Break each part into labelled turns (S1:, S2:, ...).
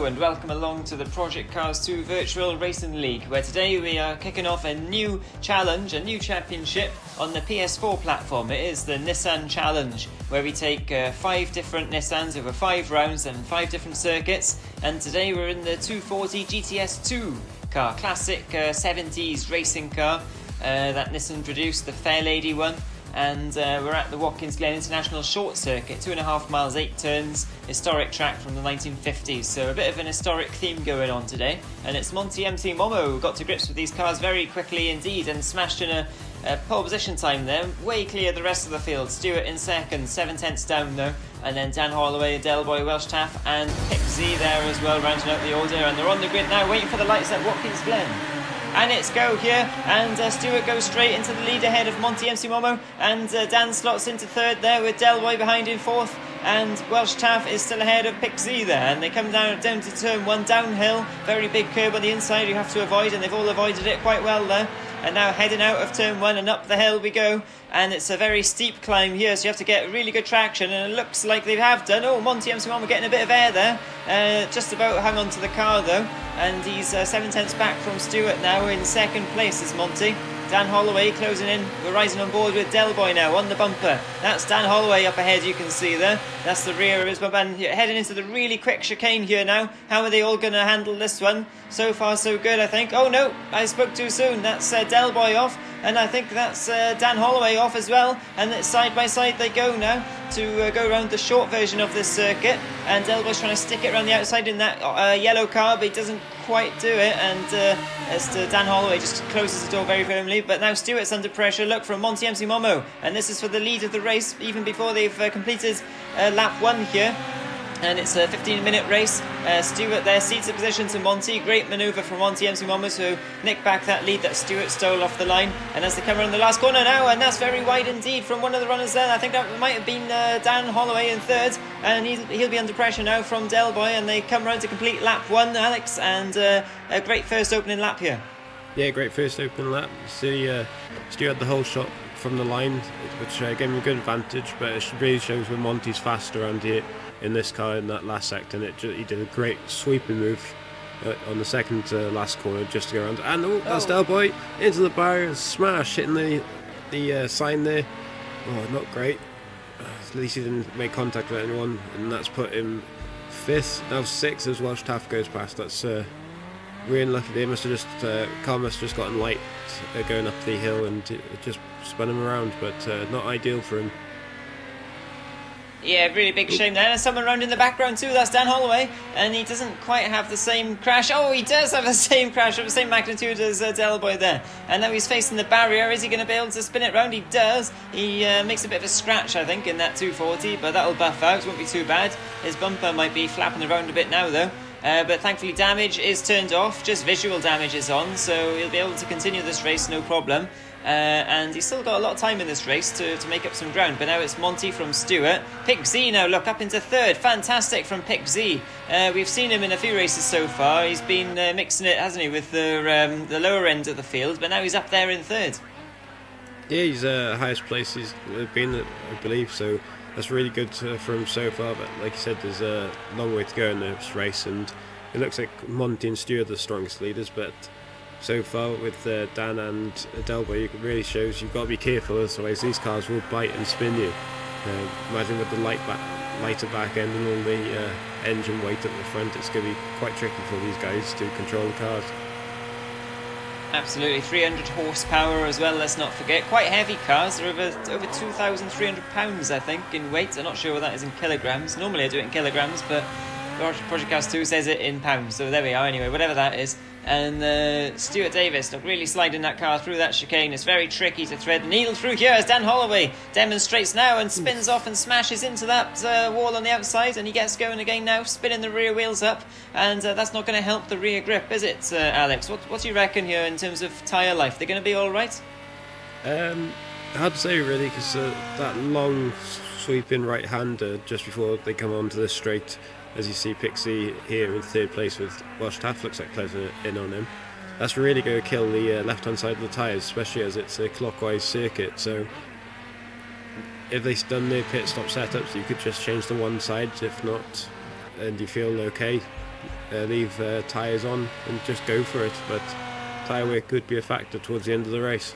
S1: Hello and welcome along to the ProjectCars2 Virtual Racing League, where today we are kicking off a new challenge, a new championship on the PS4 platform. It is the Nissan Challenge, where we take 5 different Nissans over 5 rounds and 5 different circuits, and today we're in the 240 GTS2 car, classic 70s racing car that Nissan produced, the Fair Lady one. And we're at the Watkins Glen International Short Circuit, 2.5 miles, 8 turns, historic track from the 1950s. So a bit of an historic theme going on today. And it's Monty MC Momo who got to grips with these cars very quickly indeed and smashed in a pole position time there, way clear the rest of the field. Stewart in second, 7/10 down though. And then Dan Holloway, Delboy, Welsh Taff and Pick Z there as well, rounding out the order. And they're on the grid now, waiting for the lights at Watkins Glen. And it's go here, and Stewart goes straight into the lead ahead of Monty MC Momo, and Dan slots into third there with Delboy behind in fourth, and Welsh Taff is still ahead of Pick Z there, and they come down to turn 1 downhill, very big curb on the inside you have to avoid, and they've all avoided it quite well there. And now heading out of turn 1 and up the hill we go, and it's a very steep climb here, so you have to get really good traction, and it looks like they have done. Oh, Monty MC Momo getting a bit of air there, just about hung on to the car though, and he's 7/10 back from Stewart now. In second place is Monty. Dan Holloway closing in. We're rising on board with Delboy now on the bumper. That's Dan Holloway up ahead, you can see there. That's the rear of his bumper, and heading into the really quick chicane here now. How are they all going to handle this one? So far so good, I think. Oh no, I spoke too soon. That's Delboy off, and I think that's Dan Holloway off as well. And it's side by side they go now to go around the short version of this circuit. And Delboy's trying to stick it around the outside in that yellow car, but he doesn't quite do it. And as Dan Holloway just closes the door very firmly. But now Stewart's under pressure. Look, from Monty MC Momo, and this is for the lead of the race, even before they've completed lap 1 here. And it's a 15-minute race. Stewart there cedes the position to Monty. Great manoeuvre from Monty MC Momo to nick back that lead that Stewart stole off the line. And as they come around the last corner now, and that's very wide indeed from one of the runners there. I think that might have been Dan Holloway in third. And he'll be under pressure now from Delboy. And they come round to complete lap 1, Alex. And a great first opening lap here.
S2: Yeah, great first opening lap. See, Stewart had the whole shot from the line, which gave him a good advantage. But it really shows when Monty's fast around here in this car in that last sector, and he did a great sweeping move on the second to last corner just to go around. And that's Delboy into the barrier, smash, hitting the sign there. Oh, not great. At least he didn't make contact with anyone, and that's put him 5th, now 6th as Welsh Taff goes past. That's really unlucky. They must have just car must have just gotten light going up the hill, and it just spun him around, but not ideal for him.
S1: Yeah, really big shame there. And someone around in the background too, that's Dan Holloway. And he doesn't quite have the same crash. Oh, he does have the same crash of the same magnitude as Delboy there. And now he's facing the barrier. Is he going to be able to spin it round? He does. He makes a bit of a scratch, I think, in that 240. But that'll buff out. It won't be too bad. His bumper might be flapping around a bit now, though. But thankfully damage is turned off. Just visual damage is on. So he'll be able to continue this race, no problem. And he's still got a lot of time in this race to make up some ground. But now it's Monty from Stewart. Pick Z now, look, up into third. Fantastic from Pick Z. We've seen him in a few races so far. He's been mixing it, hasn't he, with the lower end of the field. But now he's up there in third.
S2: Yeah, he's highest place he's been, I believe. So that's really good for him so far. But like you said, there's a long way to go in this race. And it looks like Monty and Stewart are the strongest leaders. But so far with Dan and Delboy, it really shows you've got to be careful, otherwise these cars will bite and spin you. Imagine with the lighter back end and all the engine weight at the front, it's going to be quite tricky for these guys to control the cars.
S1: Absolutely, 300 horsepower as well, let's not forget. Quite heavy cars, they're over 2,300 pounds I think in weight. I'm not sure what that is in kilograms. Normally I do it in kilograms, but ProjectCars2 says it in pounds, so there we are anyway, whatever that is. And Stuart Davis, look, really sliding that car through that chicane. It's very tricky to thread the needle through here as Dan Holloway demonstrates now and spins off and smashes into that wall on the outside, and he gets going again now, spinning the rear wheels up, and that's not going to help the rear grip, is it, Alex? What do you reckon here in terms of tyre life? They're going to be alright?
S2: Hard to say really, because that long sweeping right hander just before they come onto the straight, as you see Pixie here in third place with Welsh Taff, looks like closing in on him. That's really going to kill the left hand side of the tyres, especially as it's a clockwise circuit. So if they've done their pit stop setups, you could just change to one side. If not, and you feel okay, leave tyres on and just go for it, but tyre wear could be a factor towards the end of the race.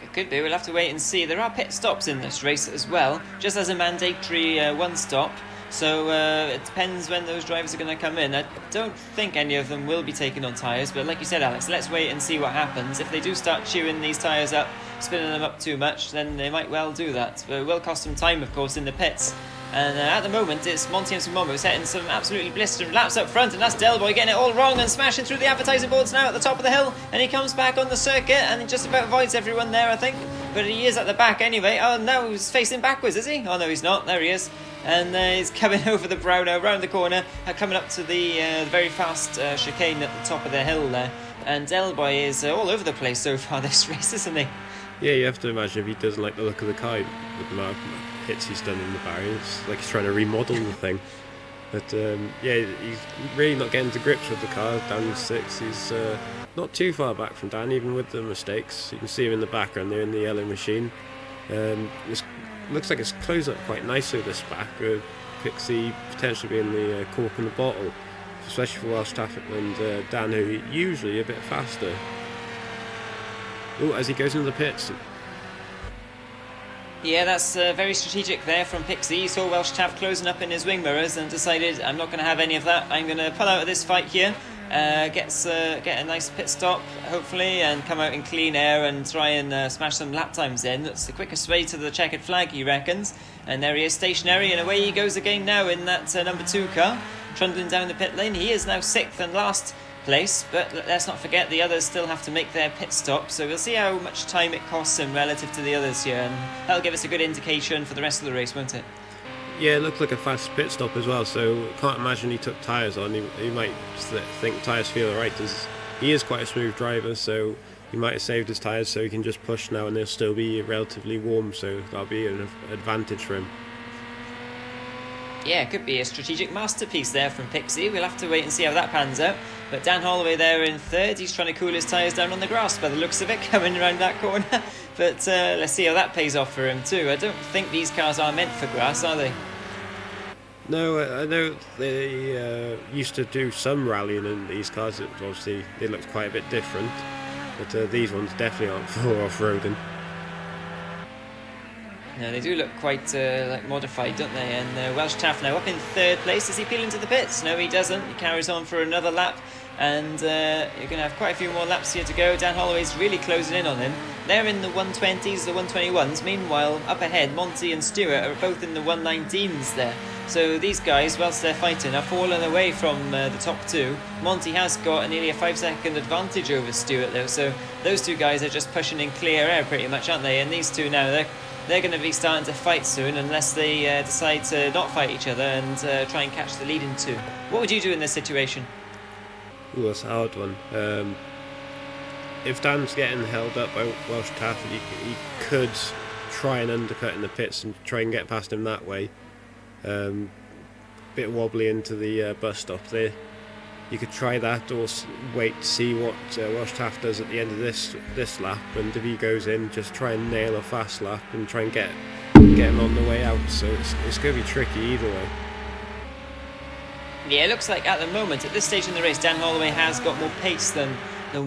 S1: It could be. We'll have to wait and see. There are pit stops in this race as well, just as a mandatory one stop. So it depends when those drivers are going to come in. I don't think any of them will be taking on tyres, but like you said, Alex, let's wait and see what happens. If they do start chewing these tyres up, spinning them up too much, then they might well do that. But it will cost them time, of course, in the pits. And at the moment, it's Monty and Sumomo setting some absolutely blistering laps up front, and that's Delboy getting it all wrong and smashing through the advertising boards now at the top of the hill, and he comes back on the circuit, and he just about avoids everyone there, I think. But he is at the back anyway. Oh, now he's facing backwards, is he? Oh, no, he's not. There he is. And he's coming over the brow now, round the corner, coming up to the very fast chicane at the top of the hill there. And Delboy is all over the place so far this race, isn't he?
S2: Yeah, you have to imagine if he doesn't like the look of the car with the amount of hits he's done in the barrier, it's like he's trying to remodel the thing. But yeah, he's really not getting to grips with the car. Down in 6, he's not too far back from Dan, even with the mistakes. You can see him in the background there in the yellow machine. It looks like it's closed up quite nicely, this back. Pixie potentially being the cork in the bottle, especially for Welsh Taff and Dan, who are usually a bit faster. Oh, as he goes into the pits.
S1: Yeah, that's very strategic there from Pixie. He saw Welsh Taff closing up in his wing mirrors and decided, I'm not going to have any of that. I'm going to pull out of this fight here. Get a nice pit stop, hopefully, and come out in clean air and try and smash some lap times in. That's the quickest way to the checkered flag, he reckons. And there he is, stationary, and away he goes again now in that number 2 car, trundling down the pit lane. He is now 6th and last place, but let's not forget the others still have to make their pit stop, so we'll see how much time it costs him relative to the others here, and that'll give us a good indication for the rest of the race, won't it?
S2: Yeah, it looked like a fast pit stop as well, so can't imagine he took tyres on. He might think tyres feel alright, as he is quite a smooth driver, so he might have saved his tyres so he can just push now and they'll still be relatively warm, so that'll be an advantage for him.
S1: Yeah, it could be a strategic masterpiece there from Pixie. We'll have to wait and see how that pans out. But Dan Holloway there in 3rd. He's trying to cool his tyres down on the grass by the looks of it, coming around that corner. But let's see how that pays off for him too. I don't think these cars are meant for grass, are they?
S2: No, I know they used to do some rallying in these cars. Obviously, they looked quite a bit different. But these ones definitely aren't for off-roading.
S1: No, they do look quite like modified, don't they? And Welsh Taff now up in 3rd place. Does he peel into the pits? No, he doesn't. He carries on for another lap, and you're going to have quite a few more laps here to go. Dan Holloway's really closing in on him. They're in the 120s, the 121s. Meanwhile, up ahead, Monty and Stewart are both in the 119s there. So these guys, whilst they're fighting, are falling away from the top 2. Monty has got nearly a 5-second advantage over Stewart, though. So those 2 guys are just pushing in clear air pretty much, aren't they? And these 2 now, they're going to be starting to fight soon unless they decide to not fight each other and try and catch the lead in 2. What would you do in this situation?
S2: Ooh, that's a hard one. If Dan's getting held up by Welsh Taff, he could try and undercut in the pits and try and get past him that way. Bit wobbly into the bus stop there. You could try that, or wait to see what Welsh Taff does at the end of this lap, and if he goes in, just try and nail a fast lap and try and get him on the way out. So it's going to be tricky either way.
S1: Yeah, it looks like at the moment, at this stage in the race, Dan Holloway has got more pace than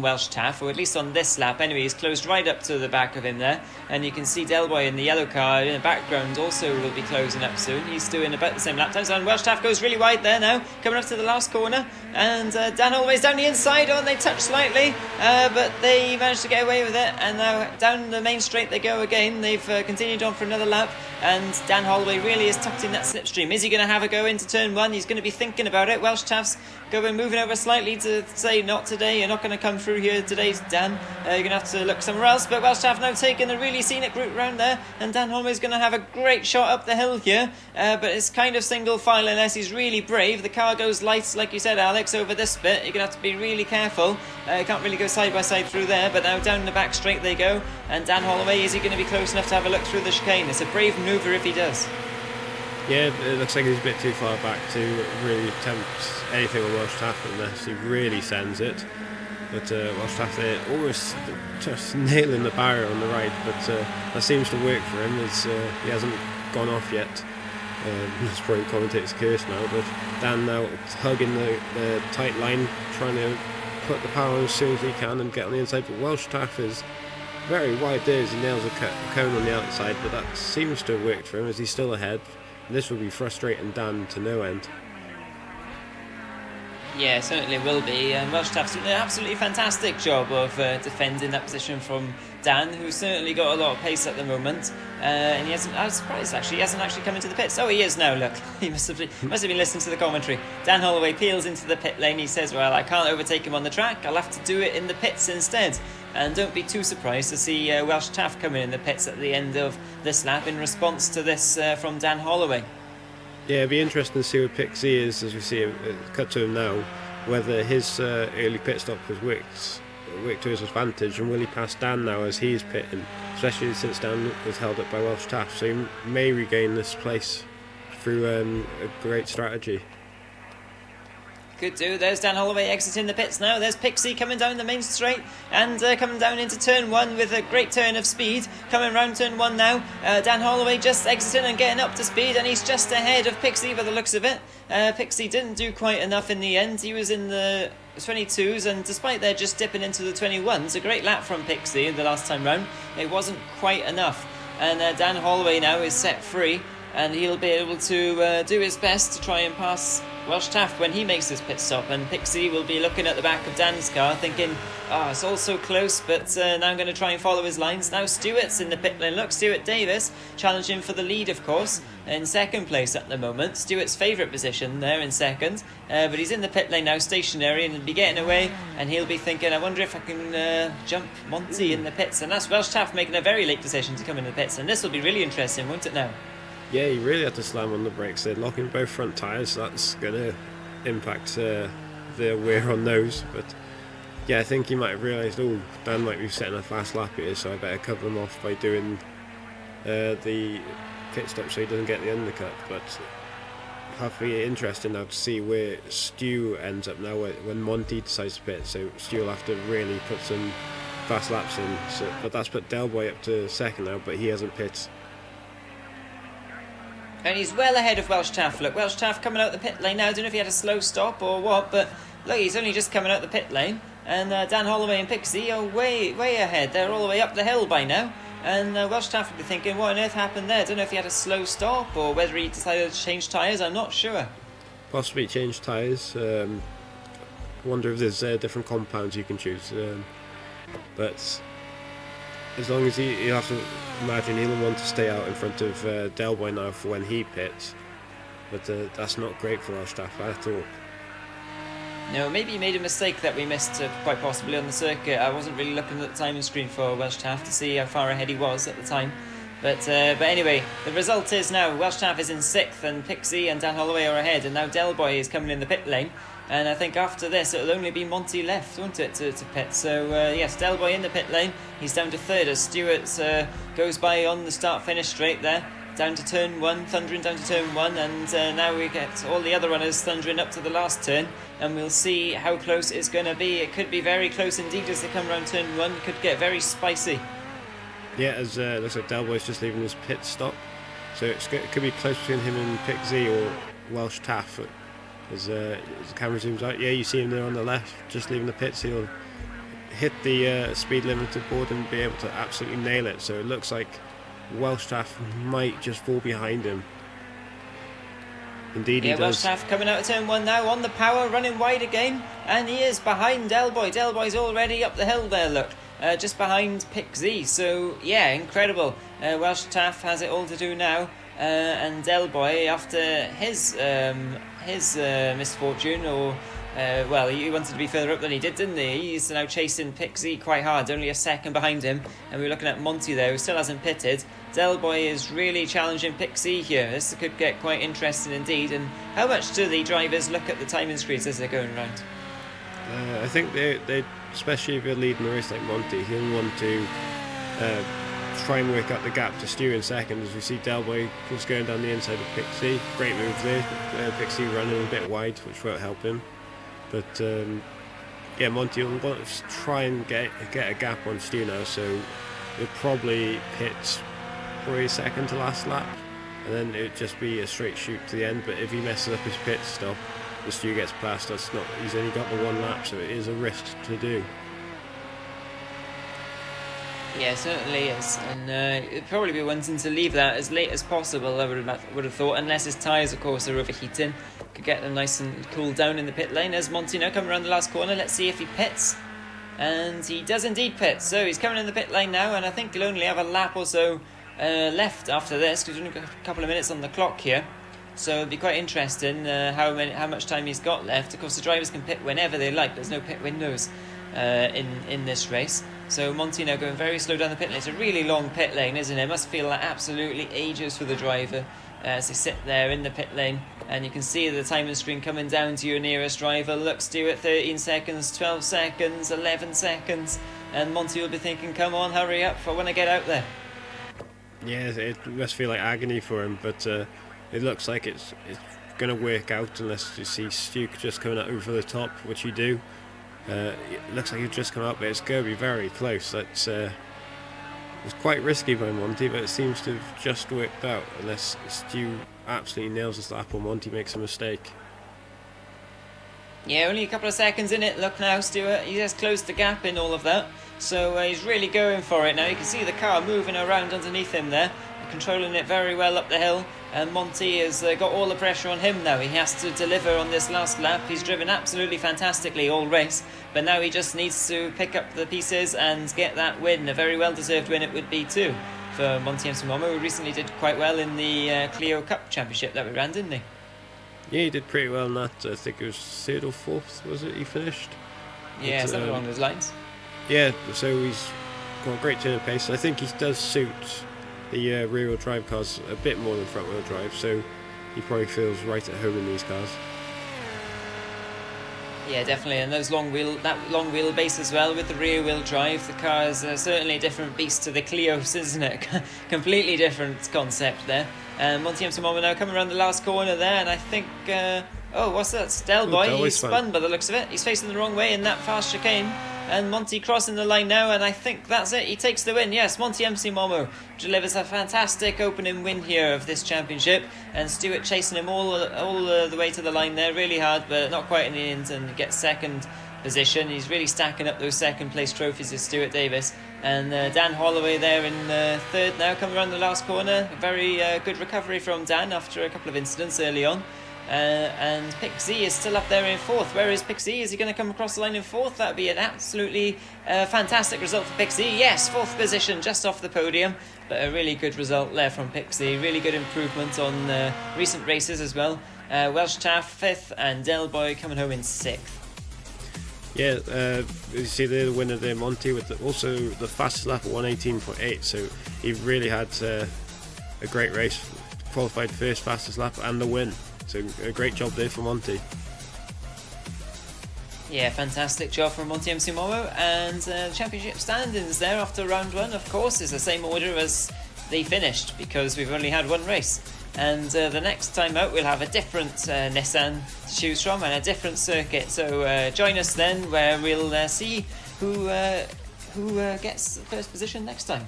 S1: Welsh Taff, or at least on this lap anyway. He's closed right up to the back of him there, and you can see Delboy in the yellow car in the background also will be closing up soon. He's doing about the same lap times, and Welsh Taff goes really wide there now, coming up to the last corner, and Dan Holloway's down the inside. Oh, and they touch slightly, but they managed to get away with it, and now down the main straight they go again. They've continued on for another lap, and Dan Holloway really is tucked in that slipstream. Is he going to have a go into turn 1? He's going to be thinking about it. Welsh Taff's moving over slightly to say, not today, you're not going to come through here today, Dan. You're going to have to look somewhere else. But Welsh Taff now taking a really scenic route round there, and Dan Holloway's going to have a great shot up the hill here, but it's kind of single file unless he's really brave. The car goes light, like you said, Alex, over this bit. You're going to have to be really careful. You can't really go side by side through there, but now down the back straight they go, and Dan Holloway, is he going to be close enough to have a look through the chicane? It's a brave manoeuvre if he does.
S2: Yeah, it looks like he's a bit too far back to really attempt anything on Welsh Taff unless he really sends it. But Welsh Taff there almost just nailing the barrier on the right, but that seems to work for him as he hasn't gone off yet. That's probably commentator's curse now, but Dan now hugging the tight line, trying to put the power on as soon as he can and get on the inside, but Welsh Taff is very wide there as he nails a cone on the outside, but that seems to have worked for him as he's still ahead. This will be frustrating Dan to no end.
S1: Yeah, certainly will be. And Welsh Taff's done an absolutely fantastic job of defending that position from Dan, who's certainly got a lot of pace at the moment. And he hasn't. I was surprised actually. He hasn't actually come into the pits. Oh, he is now. Look, he must have been listening to the commentary. Dan Holloway peels into the pit lane. He says, "Well, I can't overtake him on the track. I'll have to do it in the pits instead." And don't be too surprised to see Welsh Taff coming in the pits at the end of this lap in response to this from Dan Holloway.
S2: Yeah, it'd be interesting to see what Pixie is as we see it cut to him now, whether his early pit stop has worked to his advantage, and will he pass Dan now as he's pitting, especially since Dan was held up by Welsh Taff, so he may regain this place through a great strategy.
S1: Could do. There's Dan Holloway exiting the pits now. There's Pixie coming down the main straight and coming down into turn 1 with a great turn of speed. Coming round turn 1 now. Dan Holloway just exiting and getting up to speed, and he's just ahead of Pixie by the looks of it. Pixie didn't do quite enough in the end. He was in the 22s, and despite their just dipping into the 21s, a great lap from Pixie the last time round, it wasn't quite enough. And Dan Holloway now is set free, and he'll be able to do his best to try and pass Welsh Taff when he makes his pit stop. And Pixie will be looking at the back of Dan's car thinking, it's all so close, but now I'm going to try and follow his lines. Now Stewart's in the pit lane. Look, Stuart Davis challenging for the lead, of course, in second place at the moment. Stewart's favourite position there in second, but he's in the pit lane now, stationary, and he'll be getting away, and he'll be thinking, I wonder if I can jump Monty in the pits. And that's Welsh Taff making a very late decision to come in the pits, and this will be really interesting, won't it now?
S2: Yeah, he really had to slam on the brakes there, locking both front tyres. That's going to impact the wear on those. But yeah, I think he might have realised, Dan might be setting a fast lap here, so I better cover him off by doing the pit stop so he doesn't get the undercut. But it'll be interesting now to see where Stu ends up now when Monty decides to pit. So Stu will have to really put some fast laps in. But that's put Delboy up to second now, but he hasn't pit.
S1: And he's well ahead of Welsh Taff. Look, Welsh Taff coming out the pit lane now. I don't know if he had a slow stop or what, but look, he's only just coming out the pit lane. And Dan Holloway and Pixie are way ahead. They're all the way up the hill by now. And Welsh Taff will be thinking, what on earth happened there? I don't know if he had a slow stop or whether he decided to change tyres. I'm not sure.
S2: Possibly change tyres. Wonder if there's different compounds you can choose. But as long as he'll have to imagine he'll want to stay out in front of Delboy now for when he pits. But that's not great for Welsh Taff at all.
S1: No, maybe he made a mistake that we missed quite possibly on the circuit. I wasn't really looking at the timing screen for Welsh Taff to see how far ahead he was at the time. But anyway, the result is now Welsh Taff is in 6th and Pixie and Dan Holloway are ahead, and now Delboy is coming in the pit lane. And I think after this it'll only be Monty left, won't it, to pit. So yes, Delboy in the pit lane. He's down to 3rd as Stewart goes by on the start-finish straight there. Down to turn 1, thundering down to turn 1, and now we get all the other runners thundering up to the last turn, and we'll see how close it's going to be. It could be very close indeed as they come around turn 1. It could get very spicy.
S2: Yeah, as looks like Delboy's just leaving his pit stop, so it could be close between him and Pixie or Welsh Taff. As the camera zooms out, yeah, you see him there on the left, just leaving the pits. He'll hit the speed limiter board and be able to absolutely nail it. So it looks like Welsh Taff might just fall behind him. Indeed, he does.
S1: Welsh Taff coming out of turn 1 now, on the power, running wide again, and he is behind Delboy. Delboy's already up the hill there, look, just behind Pixie. So yeah, incredible. Welsh Taff has it all to do now, and Delboy, after his misfortune, or he wanted to be further up than he did, didn't he? He's now chasing Pixie quite hard, only a second behind him, and we're looking at Monty there, who still hasn't pitted. Delboy is really challenging Pixie here. This could get quite interesting indeed. And how much do the drivers look at the timing screens as they're going round?
S2: I think they, especially if you're leading a race like Monty, he'll want to try and work out the gap to Stu in second, as we see Delboy just going down the inside of Pixie. Great move there. Pixie running a bit wide, which won't help him. But yeah, Monty will want to try and get a gap on Stu now, so he'll probably pit second to last lap. and then it would just be a straight shoot to the end. But if he messes up his pit stop, the Stu gets past. He's only got the one lap, so it is a risk to do.
S1: Yeah, it certainly is, and it'd probably be wanting to leave that as late as possible, I would have thought, unless his tyres, of course, are overheating. Could get them nice and cooled down in the pit lane. As Monty now coming around the last corner, let's see if he pits. And he does indeed pit, so he's coming in the pit lane now, and I think he'll only have a lap or so left after this, because we've only got a couple of minutes on the clock here. So it'll be quite interesting how much time he's got left. Of course, the drivers can pit whenever they like. There's no pit windows in this race. So Monty now going very slow down the pit lane. It's a really long pit lane, isn't it? It must feel like absolutely ages for the driver as they sit there in the pit lane. And you can see the timing screen coming down to your nearest driver. Look, Stuart, 13 seconds, 12 seconds, 11 seconds. And Monty will be thinking, come on, hurry up, I want to get out there.
S2: Yeah, it must feel like agony for him, but it looks like it's going to work out unless you see Stu just coming out over the top, which you do. It looks like he's just come up, but it's going to be very close. It's quite risky by Monty, but it seems to have just worked out, unless Stu absolutely nails this lap or Monty makes a mistake.
S1: Yeah, only a couple of seconds in it. Look now, Stuart, he has closed the gap in all of that. So he's really going for it now. You can see the car moving around underneath him there, controlling it very well up the hill. And Monty has got all the pressure on him now. He has to deliver on this last lap. He's driven absolutely fantastically all race, but now he just needs to pick up the pieces and get that win. A very well-deserved win it would be too for Monty Msumomo, who recently did quite well in the Clio Cup Championship that we ran, didn't he?
S2: Yeah, he did pretty well in that. I think it was 3rd or 4th, was it, he finished?
S1: Yeah, something along those lines.
S2: Yeah, so he's got a great turn of pace. I think he does suit the rear-wheel drive cars a bit more than front-wheel drive, so he probably feels right at home in these cars.
S1: Yeah, definitely, and that long wheelbase as well with the rear-wheel drive. The car is certainly a different beast to the Clios, isn't it? Completely different concept there. Monty Msumomo now coming around the last corner there, and I think... oh, what's that? It's Del Boy. He's spun by the looks of it. He's facing the wrong way in that fast chicane. And Monty crossing the line now, and I think that's it. He takes the win. Yes, Monty Msumomo delivers a fantastic opening win here of this championship. And Stuart chasing him all the way to the line there, really hard, but not quite in the end, and gets second position. He's really stacking up those second place trophies with Stuart Davis. And Dan Holloway there in third now, coming around the last corner. A very good recovery from Dan after a couple of incidents early on. And Pixie is still up there in fourth. Where is Pixie? Is he going to come across the line in fourth? That would be an absolutely fantastic result for Pixie. Yes, fourth position, just off the podium. But a really good result there from Pixie. Really good improvement on recent races as well. Welsh Taff fifth, and Del Boy coming home in sixth.
S2: Yeah, you see the winner there, Monty, with also the fastest lap at 1:18.8. So he really had a great race. Qualified first, fastest lap, and the win. So a great job there for Monty.
S1: Yeah, fantastic job from Monty Msumomo. And championship standings there after round one, of course, is the same order as they finished, because we've only had one race. And the next time out we'll have a different Nissan to choose from and a different circuit. So join us then, where we'll see who gets the first position next time.